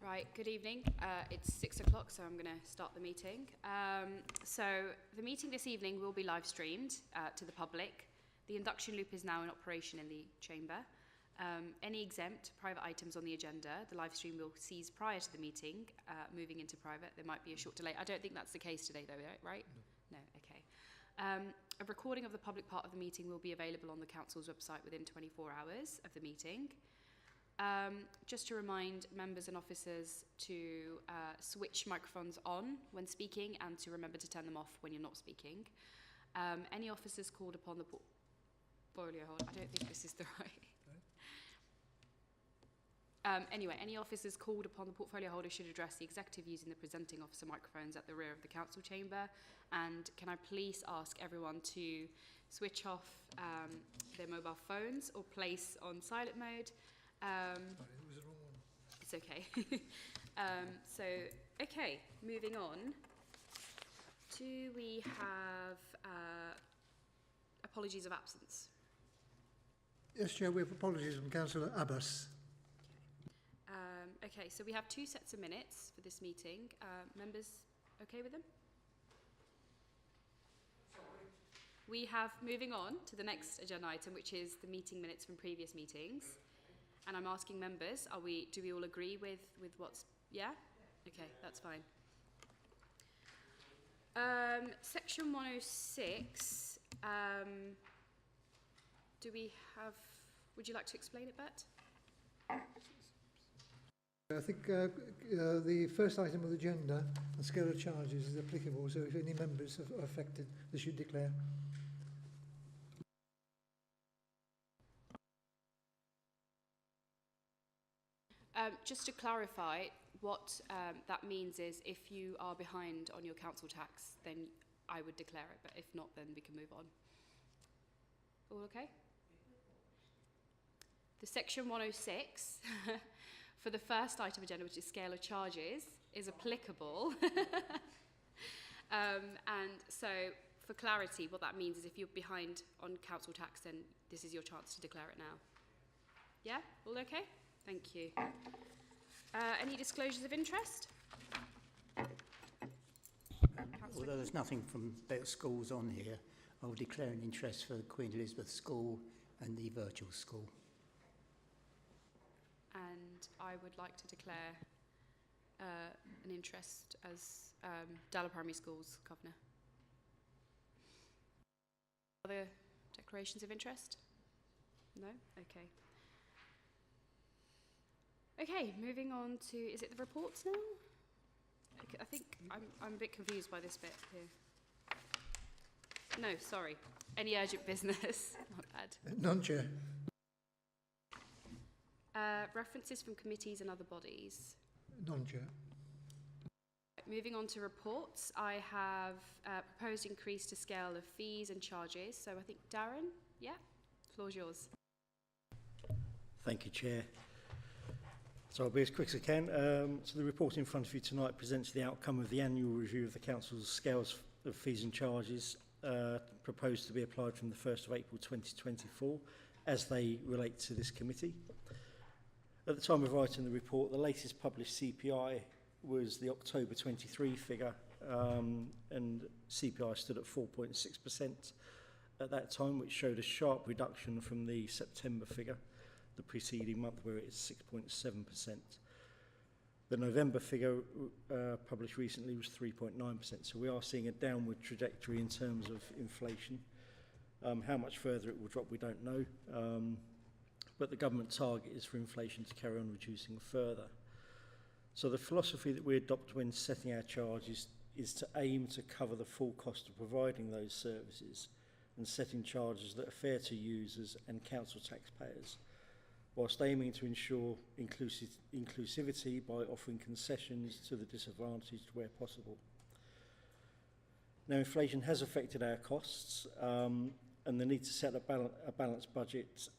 Right, good evening. It's 6 o'clock, so I'm going to start the meeting. So the meeting this evening will be live streamed to the public. The induction loop is now in operation in the chamber. Any exempt private items on the agenda, the live stream will cease prior to the meeting, moving into private. There might be a short delay. I don't think that's the case today, though, right? No, okay. A recording of the public part of the meeting will be available on the council's website within 24 hours of the meeting. Just to remind members and officers to switch microphones on when speaking and to remember to turn them off when you're not speaking. Any officers called upon the portfolio holder, I don't think this is the right. Anyway, any officers called upon the portfolio holder should address the executive using the presenting officer microphones at the rear of the council chamber. And can I please ask everyone to switch off their mobile phones or place on silent mode. Sorry, it was the wrong one. It's okay. Okay, moving on. Do we have apologies of absence? Yes, Chair, we have apologies from Councillor Abbas. Okay, so we have 2 sets of minutes for this meeting. Members okay with them? We have, moving on to the next agenda item, which is the meeting minutes from previous meetings. And I'm asking members, do we all agree with what's, yeah? Okay, that's fine. Section 106, would you like to explain it, Bert? I think the first item of the agenda, the scale of charges, is applicable, so if any members are affected, they should declare. Just to clarify, what that means is if you are behind on your council tax, then I would declare it, but if not, then we can move on. All okay? The section 106, for the first item of agenda, which is scale of charges, is applicable. And so, for clarity, what that means is if you're behind on council tax, then this is your chance to declare it now. Yeah? All okay? Thank you. Any disclosures of interest? Although there's nothing from Better Schools on here, I will declare an interest for the Queen Elizabeth School and the virtual school. And I would like to declare an interest as Dalla Primary School's governor. Other declarations of interest? No? Okay. Okay, moving on to, is it the reports now? Okay, I think I'm a bit confused by this bit here. No, sorry. Any urgent business? Not bad. None, Chair. References from committees and other bodies. None, Chair. Moving on to reports, I have proposed increase to scale of fees and charges. So I think Darren, yeah, floor's yours. Thank you, Chair. So I'll be as quick as I can. So the report in front of you tonight presents the outcome of the annual review of the Council's scales of fees and charges proposed to be applied from the 1st of April 2024 as they relate to this committee. At the time of writing the report, the latest published CPI was the October 23 figure, and CPI stood at 4.6% at that time, which showed a sharp reduction from the September figure, the preceding month, where it is 6.7%. The November figure published recently was 3.9%, so we are seeing a downward trajectory in terms of inflation. How much further it will drop, we don't know, but the government target is for inflation to carry on reducing further. So the philosophy that we adopt when setting our charges is to aim to cover the full cost of providing those services and setting charges that are fair to users and council taxpayers, whilst aiming to ensure inclusivity by offering concessions to the disadvantaged where possible. Now, inflation has affected our costs, and the need to set a balanced budget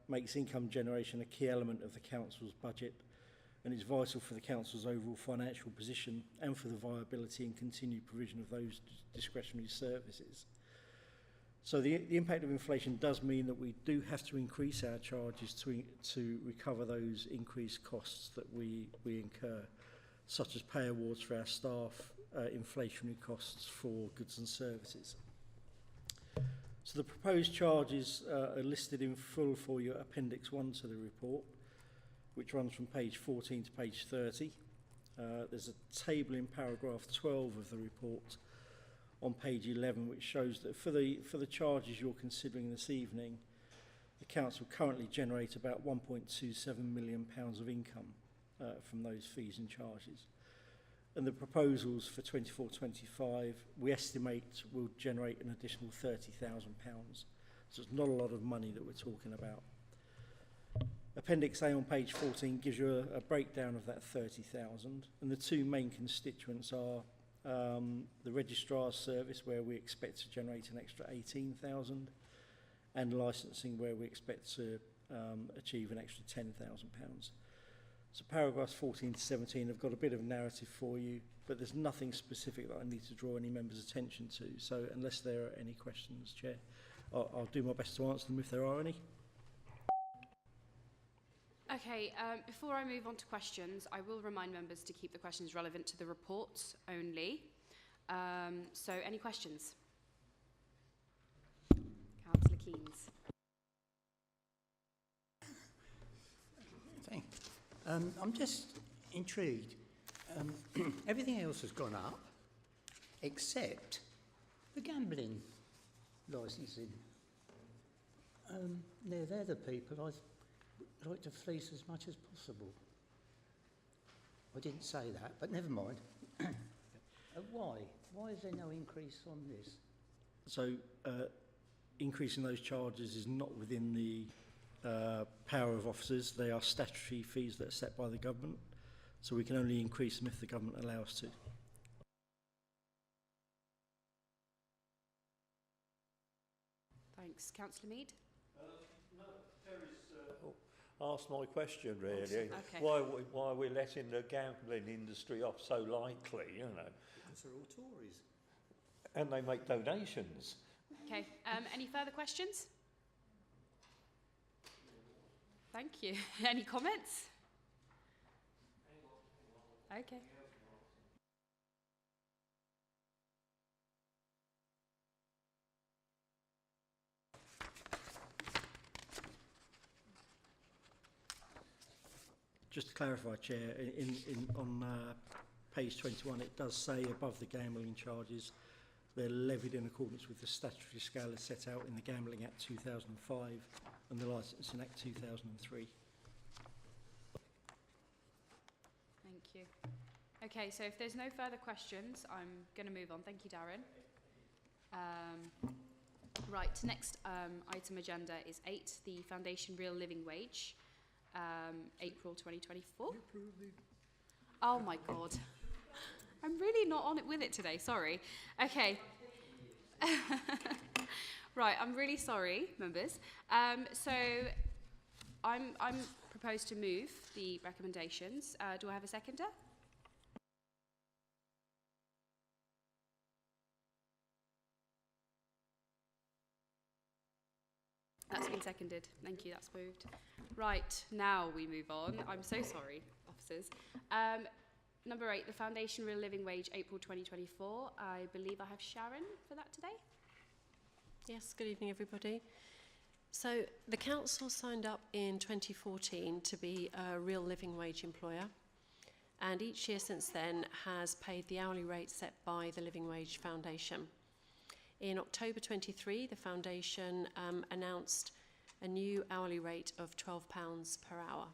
makes income generation a key element of the council's budget, and it's vital for the council's overall financial position and for the viability and continued provision of those discretionary services. So the impact of inflation does mean that we do have to increase our charges to recover those increased costs that we incur, such as pay awards for our staff, inflationary costs for goods and services. So the proposed charges are listed in full for your Appendix 1 to the report, which runs from page 14 to page 30. There's a table in paragraph 12 of the report on page 11, which shows that for the charges you're considering this evening, the council currently generate about £1.27 million of income from those fees and charges. And the proposals for 24-25, we estimate will generate an additional £30,000. So it's not a lot of money that we're talking about. Appendix A on page 14 gives you a breakdown of that 30,000, and the two main constituents are the registrar's service, where we expect to generate an extra 18,000, and licensing, where we expect to achieve an extra £10,000. So paragraphs 14 to 17 have got a bit of narrative for you, but there's nothing specific that I need to draw any members' attention to. So unless there are any questions, Chair, I'll do my best to answer them if there are any. Okay, before I move on to questions, I will remind members to keep the questions relevant to the reports only. So any questions? Councillor Keynes. Thanks. I'm just intrigued. Everything else has gone up, except the gambling licensing. They're the people I'd like to fleece as much as possible. I didn't say that, but never mind. Why? Why is there no increase on this? So increasing those charges is not within the power of officers. They are statutory fees that are set by the government, so we can only increase them if the government allows us to. Thanks. Councillor Mead? No, Terry's asked my question, really. Okay. Why are we letting the gambling industry off so lightly, you know? Because they're all Tories. And they make donations. Okay, any further questions? Thank you. Any comments? Okay. Just to clarify, Chair, on page 21, it does say above the gambling charges, they're levied in accordance with the statutory scale as set out in the Gambling Act 2005 and the Licensing Act 2003. Thank you. Okay, so if there's no further questions, I'm going to move on. Thank you, Darren. Right, next item agenda is 8, the Foundation Real Living Wage, April 2024. Oh my God. I'm really not on it with it today, sorry. Okay. Right, I'm really sorry, members. So I'm proposed to move the recommendations. Do I have a seconder? That's been seconded. Thank you, that's moved. Right, now we move on. I'm so sorry, officers. Number 8, the Foundation Real Living Wage, April 2024. I believe I have Sharon for that today. Yes, good evening everybody. So the council signed up in 2014 to be a real living wage employer, and each year since then has paid the hourly rate set by the Living Wage Foundation. In October 23, the foundation announced a new hourly rate of £12 per hour.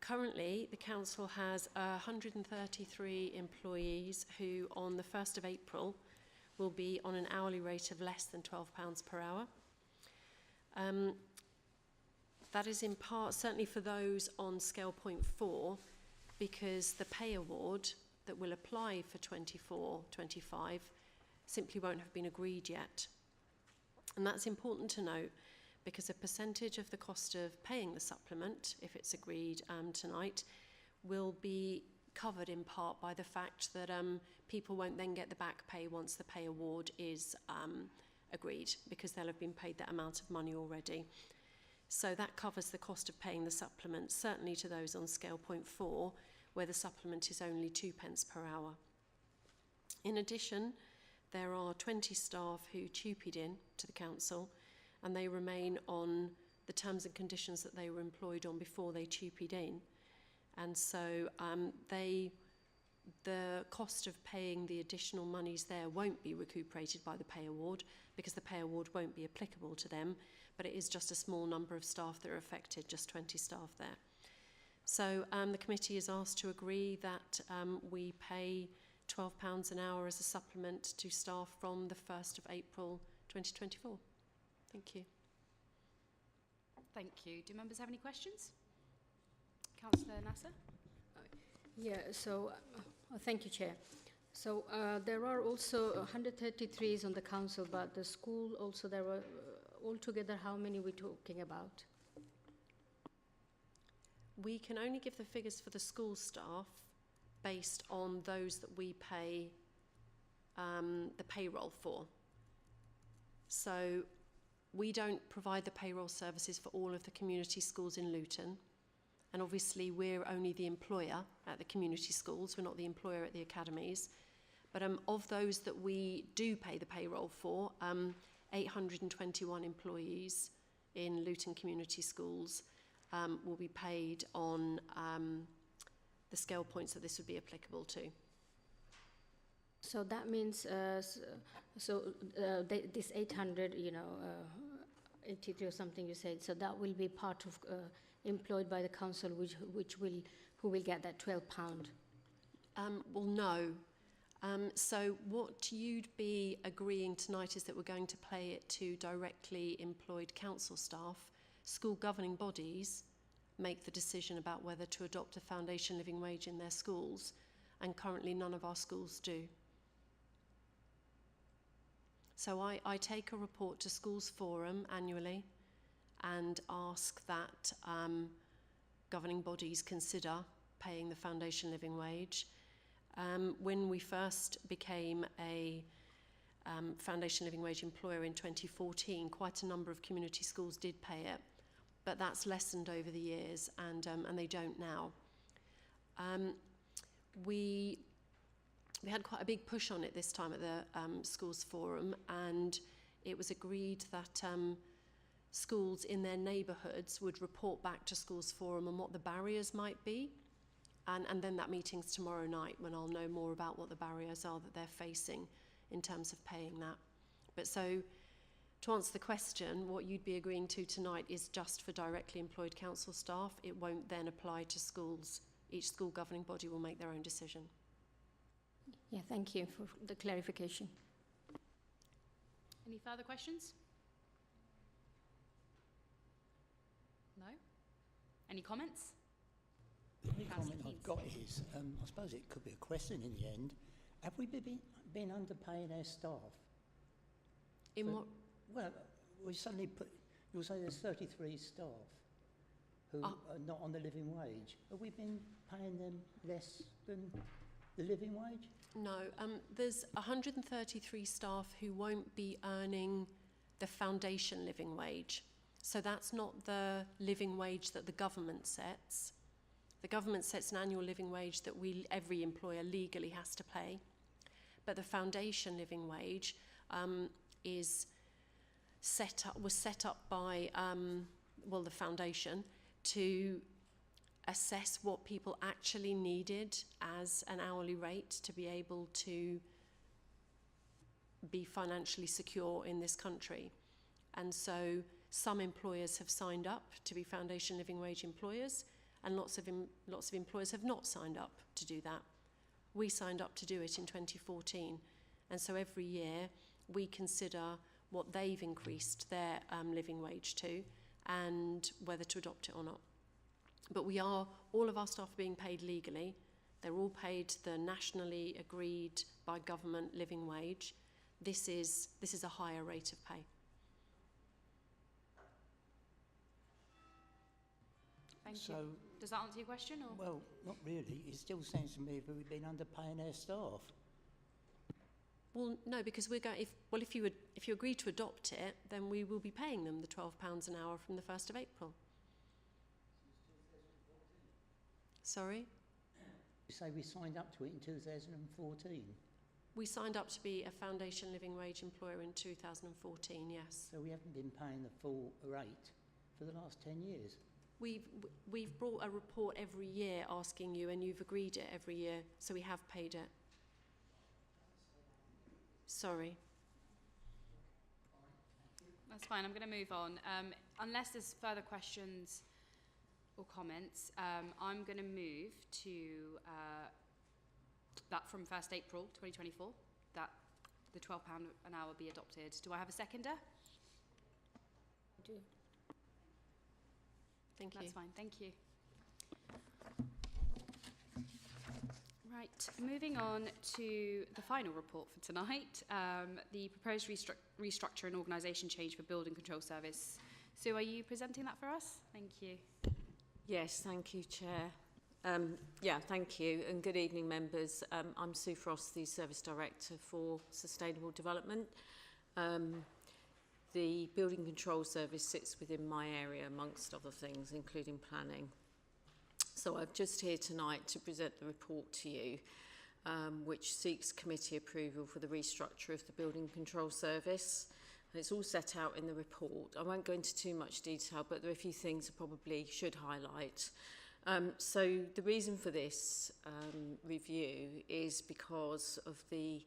Currently, the council has 133 employees who on the 1st of April will be on an hourly rate of less than £12 per hour. That is in part certainly for those on scale point 4, because the pay award that will apply for 24-25 simply won't have been agreed yet. And that's important to note, because a percentage of the cost of paying the supplement, if it's agreed tonight, will be covered in part by the fact that people won't then get the back pay once the pay award is agreed, because they'll have been paid that amount of money already. So that covers the cost of paying the supplement, certainly to those on scale point 4, where the supplement is only 2 pence per hour. In addition, there are 20 staff who tupied in to the council, and they remain on the terms and conditions that they were employed on before they tupied in. And so the cost of paying the additional monies there won't be recuperated by the pay award, because the pay award won't be applicable to them, but it is just a small number of staff that are affected, just 20 staff there. So the committee is asked to agree that we pay £12 an hour as a supplement to staff from the 1st of April 2024. Thank you. Thank you. Do members have any questions? Councillor Nasser? Yeah, so thank you, Chair. So there are also 133s on the council, but the school also, there were altogether, how many are we talking about? We can only give the figures for the school staff based on those that we pay the payroll for. So we don't provide the payroll services for all of the community schools in Luton. And obviously we're only the employer at the community schools, we're not the employer at the academies. But of those that we do pay the payroll for, 821 employees in Luton community schools will be paid on the scale points that this would be applicable to. So that means, this 800, 83 or something you said, so that will be part of employed by the council, who will get that £12? Well, no. So what you'd be agreeing tonight is that we're going to pay it to directly employed council staff. School governing bodies make the decision about whether to adopt a foundation living wage in their schools, and currently none of our schools do. So I take a report to Schools Forum annually and ask that governing bodies consider paying the foundation living wage. When we first became a foundation living wage employer in 2014, quite a number of community schools did pay it, but that's lessened over the years, and they don't now. We had quite a big push on it this time at the Schools Forum, and it was agreed that schools in their neighbourhoods would report back to Schools Forum on what the barriers might be. And then that meeting's tomorrow night, when I'll know more about what the barriers are that they're facing in terms of paying that. But so, to answer the question, what you'd be agreeing to tonight is just for directly employed council staff. It won't then apply to schools. Each school governing body will make their own decision. Yeah, thank you for the clarification. Any further questions? No? Any comments? The only Councillor comment I've Keys. got is, I suppose it could be a question in the end, have we been underpaying our staff? In So- what? Well, we suddenly you'll say there's 33 staff who are not on the living wage. Have we been paying them less than the living wage? No, there's 133 staff who won't be earning the foundation living wage. So that's not the living wage that the government sets. The government sets an annual living wage that every employer legally has to pay. But the foundation living wage was set up by the foundation to assess what people actually needed as an hourly rate to be able to be financially secure in this country. And so some employers have signed up to be foundation living wage employers, and lots of employers have not signed up to do that. We signed up to do it in 2014, and so every year we consider what they've increased their living wage to and whether to adopt it or not. But all of our staff are being paid legally. They're all paid the nationally agreed by government living wage. This is a higher rate of pay. Thank So, you. Does that answer your question? Or? well, not really. It still seems to me that we've been underpaying our staff. Well, no, because we're going. If you agree to adopt it, then we will be paying them the £12 an hour from the 1st of April. Sorry, You say we signed up to it in 2014, we signed up to be a foundation living wage employer in 2014. Yes, so we haven't been paying the full rate for the last 10 years. we've brought a report every year asking you, and you've agreed it every year, so we have paid it. Sorry. That's fine. I'm going to move on. Unless there's further questions or comments, I'm going to move to that from 1st April 2024, that the £12 an hour be adopted. Do I have a seconder? Do Thank you. That's fine. Thank you. Right, moving on to the final report for tonight, the proposed restructure and organisation change for Building Control Service. Sue, are you presenting that for us? Thank you. Yes, thank you, Chair. Thank you, and good evening, members. I'm Sue Frost, the Service Director for Sustainable Development. The Building Control Service sits within my area, amongst other things, including planning. So I'm just here tonight to present the report to you, which seeks committee approval for the restructure of the Building Control Service. And it's all set out in the report. I won't go into too much detail, but there are a few things I probably should highlight. So the reason for this review is because of the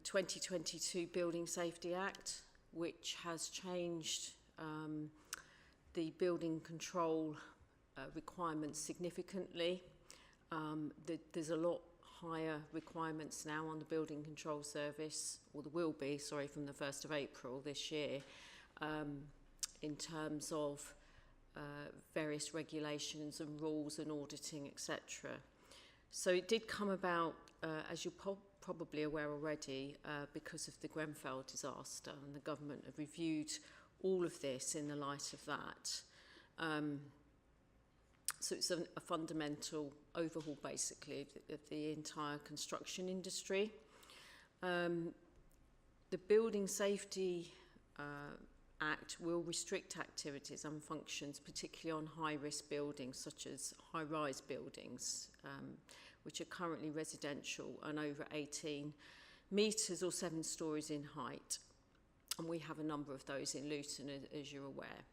2022 Building Safety Act, which has changed the building control requirements significantly. There's a lot higher requirements now on the Building Control Service, or there will be, sorry, from the 1st of April this year, in terms of various regulations and rules and auditing, etc. So it did come about, as you're probably aware already, because of the Grenfell disaster, and the government have reviewed all of this in the light of that. So it's a fundamental overhaul, basically, of the entire construction industry. The Building Safety Act will restrict activities and functions, particularly on high-risk buildings, such as high-rise buildings, which are currently residential and over 18 metres or 7 stories in height. And we have a number of those in Luton, as you're aware.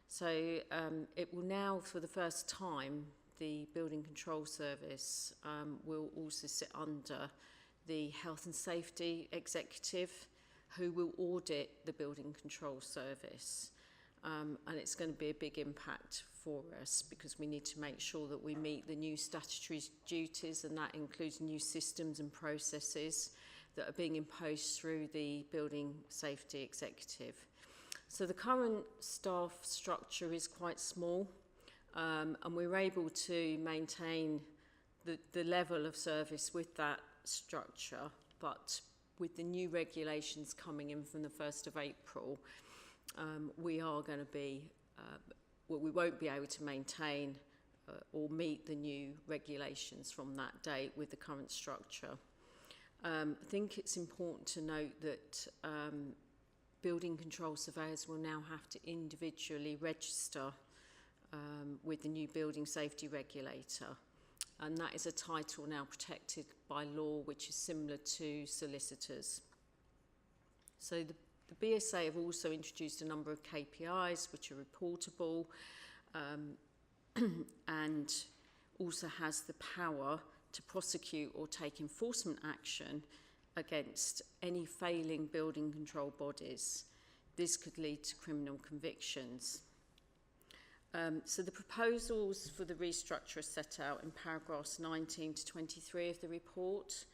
So it will now, for the first time, the Building Control Service will also sit under the Health and Safety Executive, who will audit the Building Control Service. And it's going to be a big impact for us because we need to make sure that we meet the new statutory duties, and that includes new systems and processes that are being imposed through the Building Safety Executive. So the current staff structure is quite small, and we're able to maintain the level of service with that structure, but with the new regulations coming in from the 1st of April, we are going to be, we won't be able to maintain or meet the new regulations from that date with the current structure. I think it's important to note that building control surveyors will now have to individually register with the new building safety regulator, and that is a title now protected by law, which is similar to solicitors. So the BSA have also introduced a number of KPIs which are reportable, and also has the power to prosecute or take enforcement action against any failing building control bodies. This could lead to criminal convictions. So the proposals for the restructure are set out in paragraphs 19 to 23 of the report.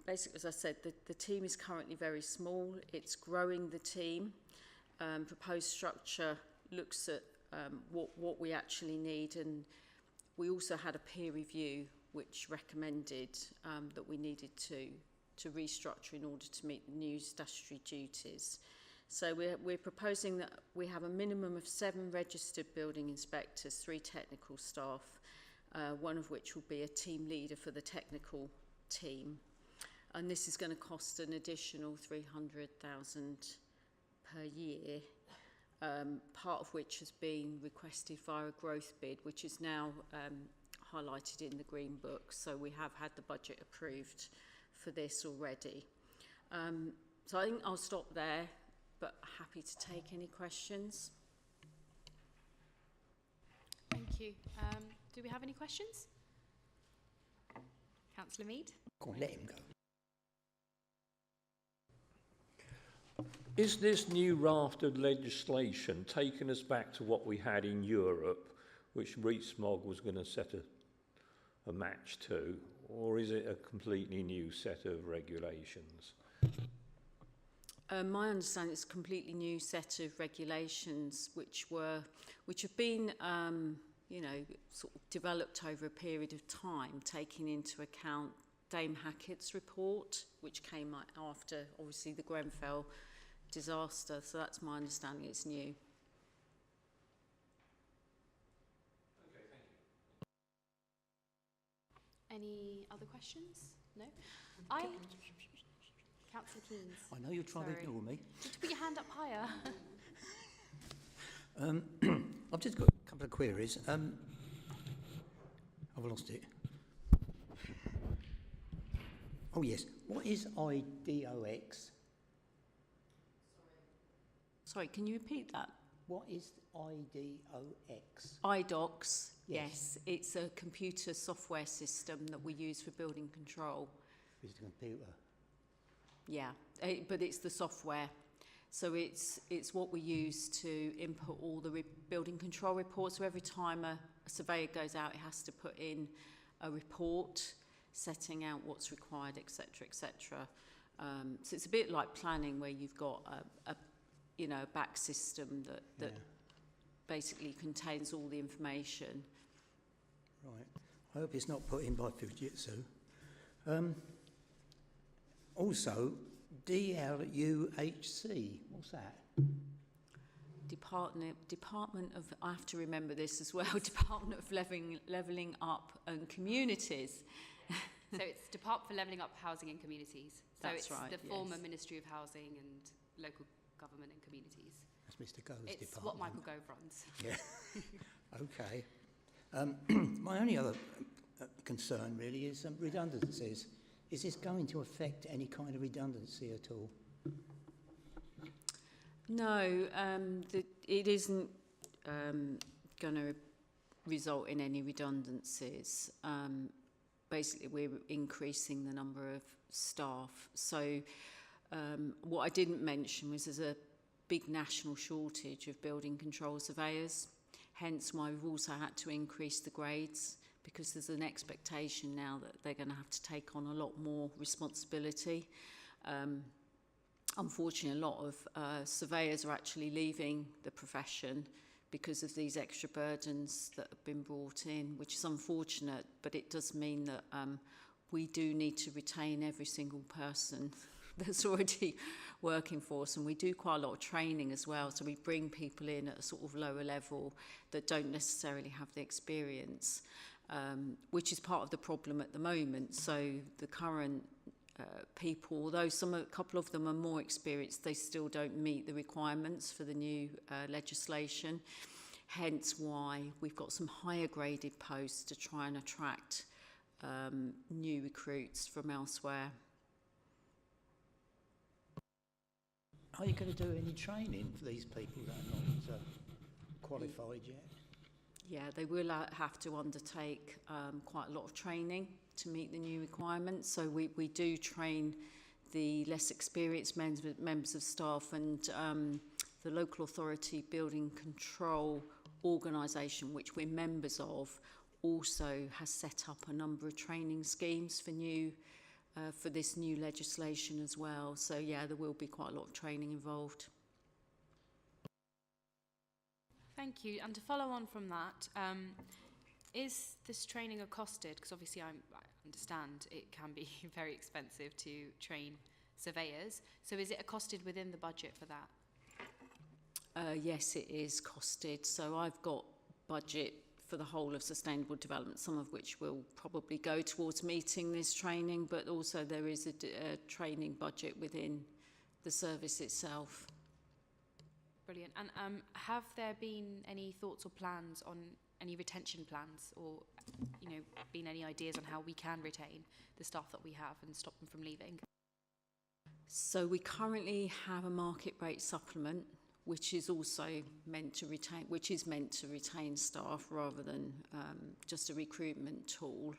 Basically, as I said, the team is currently very small. It's growing the team. Proposed structure looks at what we actually need, and we also had a peer review which recommended that we needed to restructure in order to meet the new statutory duties. So we're proposing that we have a minimum of 7 registered building inspectors, 3 technical staff, one of which will be a team leader for the technical team. and this is going to cost an additional 300,000 per year, part of which has been requested via a growth bid, which is now highlighted in the Green Book. So we have had the budget approved for this already. So I think I'll stop there, but happy to take any questions. Thank you. Do we have any questions? Councillor Mead? Go on, let him go. Is this new raft of legislation taking us back to what we had in Europe, which Rees-Mogg was going to set a match to, or is it a completely new set of regulations? My understanding is a completely new set of regulations which have been sort of developed over a period of time, taking into account Dame Hackett's report, which came after obviously the Grenfell disaster. So that's my understanding, it's new. Okay, thank you. Any other questions? No? Councillor Keens. I know you're trying to Sorry. ignore me. Did you put your hand up higher? I've just got a couple of queries. I've lost it. Oh yes, what is IDOX? Sorry, can you repeat that? What is IDOX? IDOX, Yes. yes. It's a computer software system that we use for building control. Is it a computer? Yeah, but it's the software. So it's what we use to input all the building control reports. So every time a surveyor goes out, it has to put in a report setting out what's required, etc., etc. So it's a bit like planning, where you've got a back system that basically contains all the information. Right. I hope it's not put in by Fujitsu. Also, DLUHC, what's that? Department of, I have to remember this as well, Department of Levelling Up and Communities. So it's Department for Levelling Up Housing and Communities. So That's it's right, the former yes. Ministry of Housing and Local Government and Communities. That's Mr. Gove's It's department. what Michael Gove runs. Yeah. Okay. My only other concern really is redundancies. Is this going to affect any kind of redundancy at all? No, it isn't going to result in any redundancies. Basically, we're increasing the number of staff. So what I didn't mention was there's a big national shortage of building control surveyors, hence why we've also had to increase the grades, because there's an expectation now that they're going to have to take on a lot more responsibility. Unfortunately, a lot of surveyors are actually leaving the profession because of these extra burdens that have been brought in, which is unfortunate, but it does mean that we do need to retain every single person that's already working for us, and we do quite a lot of training as well, so we bring people in at a sort of lower level that don't necessarily have the experience, which is part of the problem at the moment. So the current people, although a couple of them are more experienced, they still don't meet the requirements for the new legislation, hence why we've got some higher graded posts to try and attract new recruits from elsewhere. Are you going to do any training for these people that are not qualified yet? Yeah, they will have to undertake quite a lot of training to meet the new requirements. So we do train the less experienced members of staff, and the local authority building control organisation, which we're members of, also has set up a number of training schemes for this new legislation as well. So yeah, there will be quite a lot of training involved. Thank you. And to follow on from that, is this training accosted? Because obviously I understand it can be very expensive to train surveyors. So is it accosted within the budget for that? Yes, it is costed. So I've got budget for the whole of sustainable development, some of which will probably go towards meeting this training, but also there is a training budget within the service itself. Brilliant. And have there been any thoughts or plans on any retention plans, or been any ideas on how we can retain the staff that we have and stop them from leaving? So we currently have a market rate supplement, which is also meant to retain staff rather than just a recruitment tool.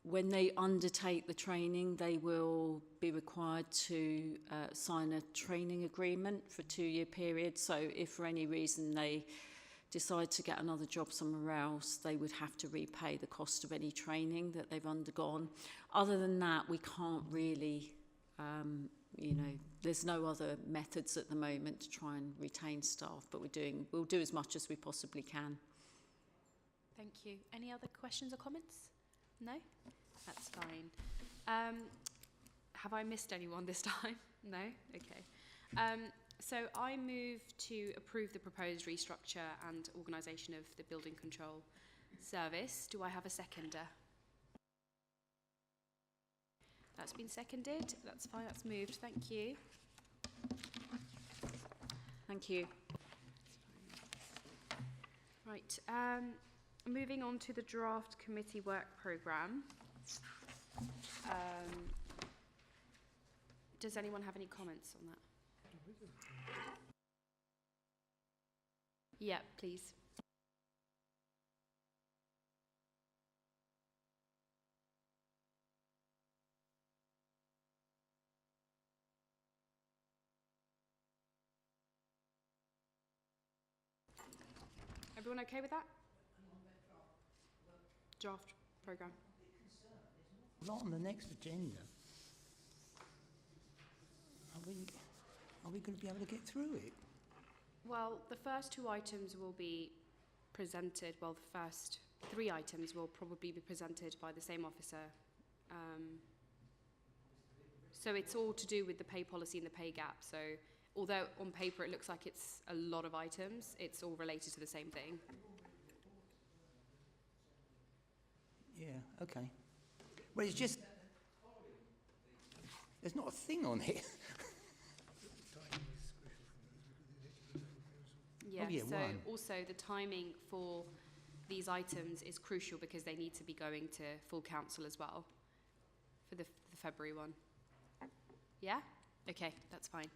When they undertake the training, they will be required to sign a training agreement for a 2-year period. So if for any reason they decide to get another job somewhere else, they would have to repay the cost of any training that they've undergone. Other than that, we can't really, there's no other methods at the moment to try and retain staff, but we'll do as much as we possibly can. Thank you. Any other questions or comments? No? That's fine. Have I missed anyone this time? No? Okay. So I move to approve the proposed restructure and organisation of the building control service. Do I have a seconder? That's been seconded. That's fine. That's moved. Thank you. Thank you. Right. Moving on to the draft committee work programme. Does anyone have any comments on that? Yeah, please. Everyone okay with that? Draft programme. Not on the next agenda. Are we going to be able to get through it? Well, the first 2 items will be presented, well, the first 3 items will probably be presented by the same officer. So it's all to do with the pay policy and the pay gap. So although on paper it looks like it's a lot of items, it's all related to the same thing. Yeah, okay. Well, it's just... There's not a thing on it. Yeah, Oh, yeah, so one. also the timing for these items is crucial because they need to be going to full council as well for the February one. Yeah? Okay, that's fine.